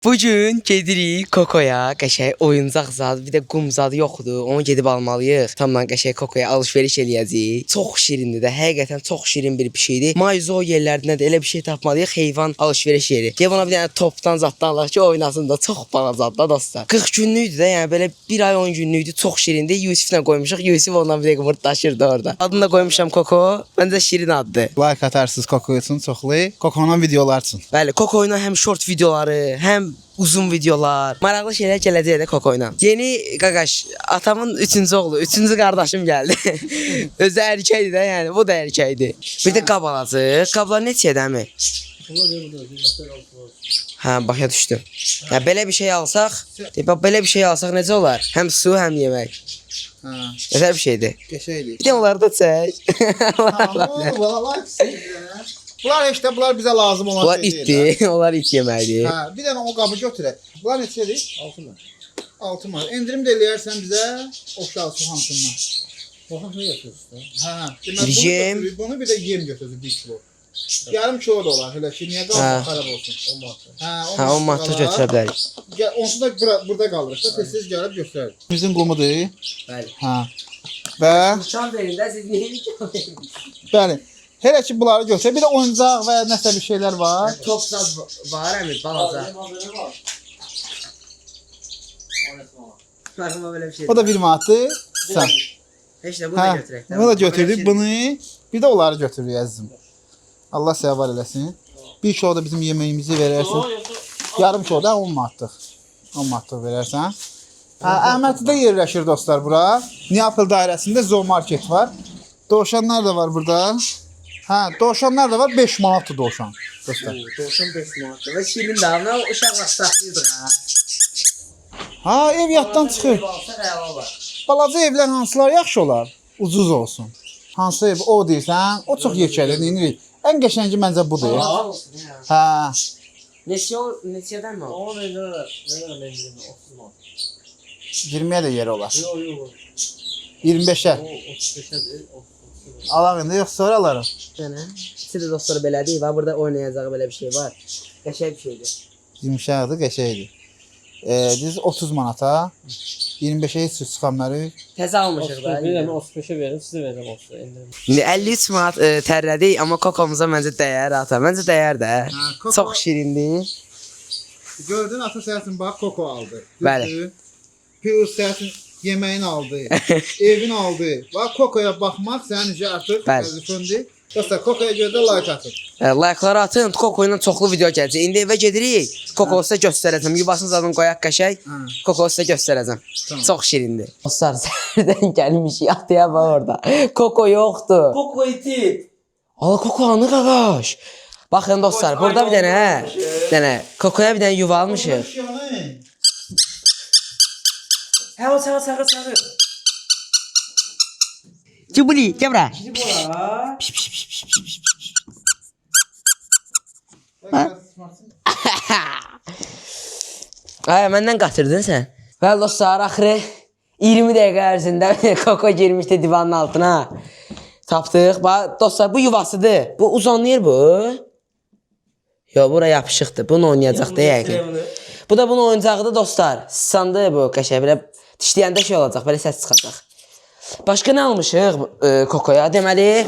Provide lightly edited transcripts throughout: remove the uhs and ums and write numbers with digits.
Bugün gedirik Kokoya, qəşəng oyuncaq zad, bir də qum zadı yoxdur. Onu gedib almalıyıq. Tamam, qəşəng Kokoya alış-veriş eləyəcəyik. Çox şirindir də, həqiqətən çox şirin bir şeydir. Mayzo yerlərindən də elə bir şey tapmalıyıq, heyvan alış-veriş yeri. Gəl ona bir dənə topdan zaddan alaq ki, oynasın da, çox balacadır da dostlar. 40 günlükdür də, yəni belə 1 ay 10 günlükdür, çox şirindir. Yusiflə qoymuşuq. Yusif ondan bir dəqiqə mırtdaşırdı orada. Adını da qoymuşam Koko. Məncə şirin addır. Like atarsınız Koko üçün çoxlu. Kokonun videolar üçün. Bəli, Koko ilə həm short videoları, həm uzun videolar, maraqlı şeylər gələcək də Koko ilə. Yeni qaqaş, atamın 3-cü oğlu, 3-cü qardaşım gəldi. Özü erkəkdir də, yəni bu da erkəkdir. Bir də qab alacaq. Qablar neçəyədəmi? Hə, başa düşdüm. Ya belə bir şey alsaq, belə bir şey alsaq necə olar? Həm su, həm yemək. Hə. Gözəl bir şeydir. Qəşəngdir. Bir də onları da çək. Bunlar işte bunlar bizə lazım olan Onlar şey deyil. itdir, onlar it yeməkdir. Hə, bir dənə o qabı götürək. Bunlar neçədir? 6 manat. 6 manat. Endirim də eləyərsən bizə oxşalsın hamısından. Baxın yapıyorsun. Hə. Yem. Bunu bir də yem götürdü 1 kilo. Yarım kilo da olar. Elə ki, niyə qalır xarab olsun? 10 manat. Hə, 10 manat götürə bilərik. Onsuz da burada qalırıq da, tez-tez gəlib göstərir. Bizim qumudur. Bəli. Hə. Və Uçan verində siz niyə bəli. Hələ ki bunları götür. Bir də oyuncaq və nəsə bir şeylər var. top zad var əmi, balaca. Baxma belə bir şey. O da 1 manatdır. Sən. Heç nə, bunu da Hə. götürək. Bunu da götürdük. Bunu bir də onları götürürük əzizim. Allah sizə var eləsin. 1 kilo da bizim yeməyimizi verərsən. Yarım kilo da 10 manatlıq. 10 manatlıq verərsən. Hə, Əhmədlidə yerləşir dostlar bura. Neapol dairəsində zoomarket var. Dovşanlar da var burada. Hə, dovşanlar da var. 5 manatdır dovşan. Dostlar. Dovşan 5 manat. Və şirin də, nə uşaq saxlayırdıq ha. Ha, ev yaddan çıxır. Balaca evlər hansılar yaxşı olar? Ucuz olsun. Hansı ev o deyirsən, o çox yekəlir. Neyini? Ən qəşəngi məncə budur. Hə. Neçədən mi o? Ama ne kadar? Ne kadar mendilin? 30 manat. 20-yə də yer olar. Yok yok. 25-ə. O 35'e değil. 30. Alam indi yox sonra alarım. Yəni, siz də dostlar belədir. Və burada oynayacaq belə bir şey var. Qəşəng bir şeydir. Yumşaqdır, qəşəngdir. Biz 30 manata 25-ə heç çıxamlarıq. Təzə almışıq da. Bir tane 35'e verin, size vereceğim 30'a indirim. İndi 53 manat tərlədik, amma Kokomuza məncə dəyər ata. Məncə dəyər də. Koko- Çox şirindir. Gördün ata səhəsin bax Koko aldı. Bəli. Gördün? Pirus səhəsin yeməyini aldı. Evini aldı. Bax Kokoya baxmaq sənin üçün artıq Bəli. vəzifəndir. Dostlar Kokoya görə də like atın. Like'ları atın, Koko ilə çoxlu video gələcək. İndi evə gedirik. Koko sizə göstərəcəm. Yuvasını zadını qoyaq qəşəng. Koko sizə göstərəcəm. Tamam. Çox şirindir. Dostlar, səhərdən gəlmişik. Ataya bax orada. Koko yoxdur. Koko itib. Ala Koko hanı qaqaş? Baxın dostlar, burada bir dənə, Kokoya bir dənə yuva almışıq. Hə, o çağır. Cibuli, gəl bura. Ay, məndən qatırdın sən. Bəli dostlar, axırı 20 dəqiqə ərzində Koko girmişdi divanın altına. Tapdıq. Bax dostlar, bu yuvasıdır. Bu uzanır bu. Yo, bura yapışıqdır. Bunu oynayacaq da yəqin. Bu da bunun oyuncağıdır dostlar. Sandı bu qəşəng belə dişləyəndə şey olacaq, belə səs çıxacaq. Başqa nə almışıq Kokoya? Deməli,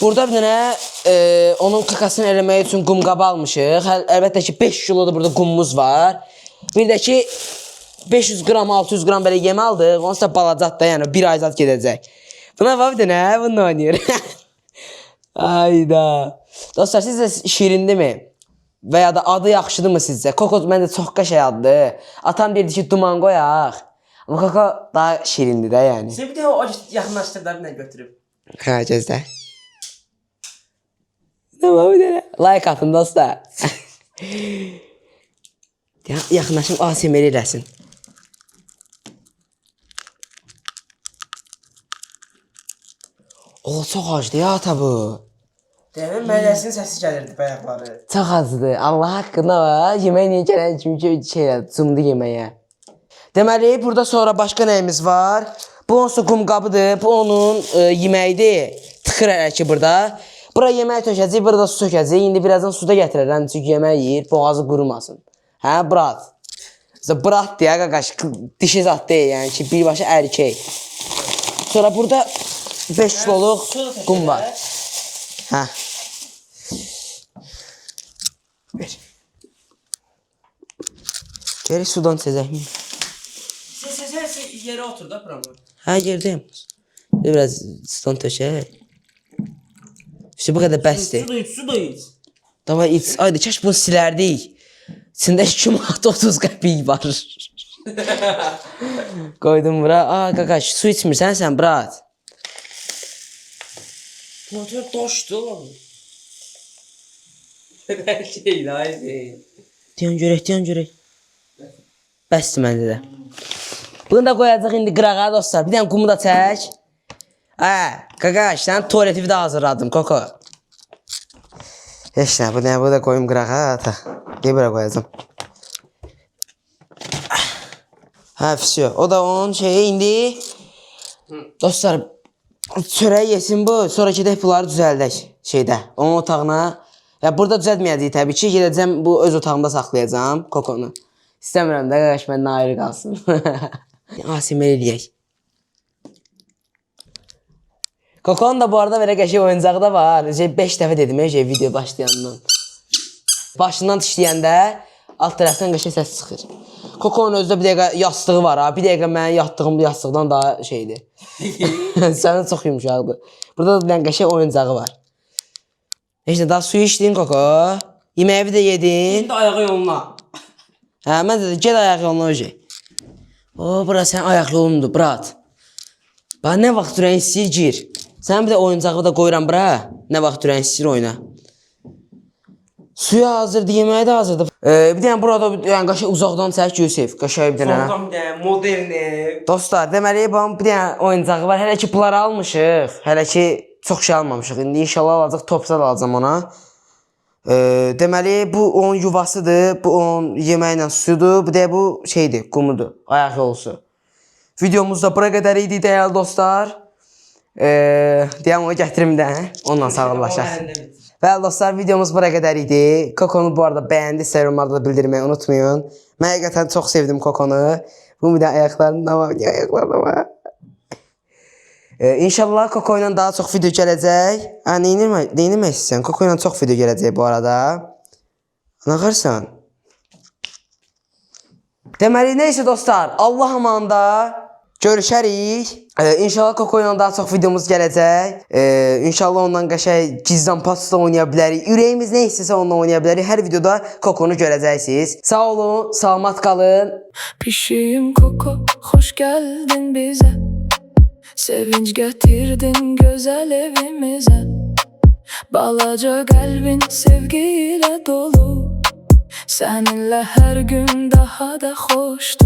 burada bir dənə onun kakasını eləmək üçün qum qabı almışıq. Əlbəttə ki 5 kiloda burada qumumuz var. Bir də ki 500 qram, 600 qram belə yem aldıq. Ondan sonra balacaq da, yəni 1 ay zat gedəcək. Buna bax bir dənə, bununla oynayır. Ayda. Dostlar, sizcə şirindirmi? Və ya da adı yaxşıdırmı sizcə? Koko məncə çox qəşəng addır. Atam deyirdi ki, duman qoyaq. Amma Koko daha şirindir də yəni. Sən bir də o yaxınlaşdırlarla götürüb. Hə, gözlə. Tamam, bir dənə. Like atın dostlar. Yaxınlaşım ASMR eləsin. O, çox acdır ya ata bu. Demin mələsinin səsi gəlirdi bayaqları. Çox azdır. Allah haqqında var. Yemək niyə gələn kimi cumdu yeməyə. Deməli, burada sonra başqa nəyimiz var? Bu onsa qum qabıdır. Bu onun yeməyidir. Tıxır hələ ki burada. Bura yemək tökəcək, burada su tökəcək. İndi birazdan suda gətirərəm çünki yemək yeyir, boğazı qurumasın. Hə, brat. Brat deyə qaqaş, dişi zat deyil, yəni ki, birbaşa erkək. Sonra burada 5 kiloluq qum var. Hə. Ver. Geri sudan çözək. Ses yerə otur da buramı. Hə, yerdəyim. Biraz sudan tökək. İşte bu qədər bəsdir. Su da iç. Davay iç. Ayda kaş bunu silərdik. İçində 2 manat 30 qəpik var. Qoydum bura. Aa qaqaş, su içmirsən sən, brat. Motor doşdu. Her şey lazım. Deyən görək. Bəsdir məndə də. Bunu da qoyacaq indi qırağa dostlar. Bir dənə qumu da çək. Hə, qaqaş, sən tualeti bir də hazırladım, Koko. Heç nə, bu da qoyum qırağa, ata. Gəl bura qoyacam. Hə, fisiyo. O da onun şeyi indi. Dostlar, çörək yesin bu. Sonra gedək bunları düzəldək şeydə, onun otağına. Ya burada düzəltməyəcəyik təbii ki. Gedəcəm bu öz otağımda saxlayacağam Kokonu. İstəmirəm də qaqaş məndən ayrı qalsın. ASMR eləyək. Kokonun da bu arada belə qəşəng oyuncağı da var. 5 dəfə dedim video başlayandan. Başından dişləyəndə alt tərəfdən qəşəng səs çıxır. Kokonun özdə bir dəqiqə yastığı var ha. Bir dəqiqə mənim yatdığım yastıqdan daha şeydir. Sənin çox yumuşaqdır. Burada da bir qəşəng oyuncağı var. İşte daha suyu içdin Koko. Yeməyi də yedin. Şimdi ayağı yoluna. Hə, mən də gel ayaq yoluna öcək. O, bura sən ayaq yolundur, brat. Bax, nə vaxt ürəyin istəyir, gir. Sən bir də oyuncağı da qoyuram bura. Nə vaxt ürəyin istəyir, oyna. Suyu hazırdır, yeməyi də hazırdır. Bir dənə burada, yəni qaşıq uzaqdan çək, Yusif. Qaşıq bir dənə. Sonradan bir dənə modern ev. Dostlar, deməli, bir dənə oyuncağı var. Hələ ki, bunları almışıq. Hələ ki, çox şey almamışıq. İndi inşallah alacaq, topsal alacam ona. Deməli, bu onun yuvasıdır. Bu onun yeməklə suyudur. Bir də bu şeydir, qumudur. Ayaq yolusu. Videomuz da bura qədər idi, dəyərli dostlar. Deyəm, onu gətirim də. Onunla sağollaşaq. Bəli dostlar, videomuz bura qədər idi. Kokonu bu arada bəyəndiysə, yorumlarda da bildirməyi unutmayın. Mən həqiqətən çox sevdim Kokonu. Bu bir də ayaqlarında var. Niyə ayaqlarında var? İnşallah Koko ilə daha çox video gələcək. Neyinmək istəyirsən? Koko ilə çox video gələcək bu arada. Anaqarsan? Deməli, neysə dostlar, Allah amanında görüşərik. İnşallah Koko ilə daha çox videomuz gələcək. İnşallah ondan qəşəng gizdən pasta oynaya bilərik. Ürəyimiz nə istəsə onunla oynaya bilərik. Hər videoda Kokonu görəcəksiniz. Sağ olun, salamat qalın. Pişiyim Koko, hoş geldin bize. Sevinç getirdin güzel evimize. Balaca kalbin sevgiyle dolu. Seninle her gün daha da hoştur.